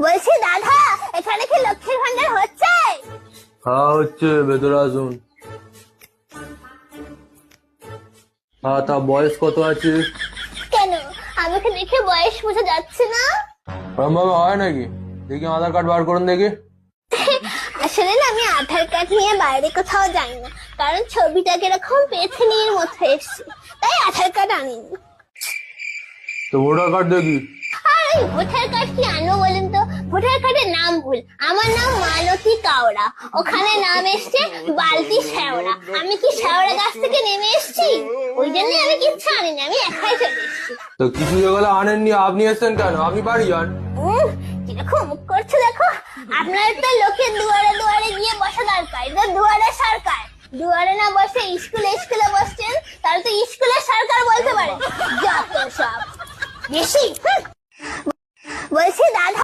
বলছি দাদা, এখানে কি লক্ষ্মীর ভান্ডার হচ্ছে? হ্যাঁ হচ্ছে, ভেতরে আসুন। হ্যাঁ, তা বয়স কত আছে? কেন, আমাকে দেখে বয়স বোঝা যাচ্ছে না? ওরমভাবে হয় নাকি? দেখি আধার কার্ড বার করুন দেখি। আসলে না, আমি আধার কার্ড নিয়ে বাইরে কোথাও যাই না, কারণ ছবিটা কিরকম পেছনের মতো এসছে, তাই আধার কার্ড আনিনি। তো ভোটার কার্ড দেখি। আর ওই ভোটার কার্ড কি আনবো বলেন তো? ভোটার কার্ডের নাম ভুল। আমার নাম মালতী কাওড়া, ওখানে নাম এসছে বালতি শেওড়া। আমি কি শেওড়া গাছ থেকে নেমে এসছি? ওই জন্য আমি কিচ্ছু আনিনি, আমি একাই চলে এসছি। তো কিছু যেগুলো আনেননি, আপনি এসছেন কেন? আপনি বাড়ি যান। কিরকম মুখ করছো দেখো। আপনার তো লোকের দুয়ারে দুয়ারে গিয়ে বসা দরকার, এটা দুয়ারে সরকার। দুয়ারে না বসে স্কুলে স্কুলে বসছেন, তাহলে তো স্কুলে সরকার বলতে পারে। যত সব বেশি। বলছি দাদা,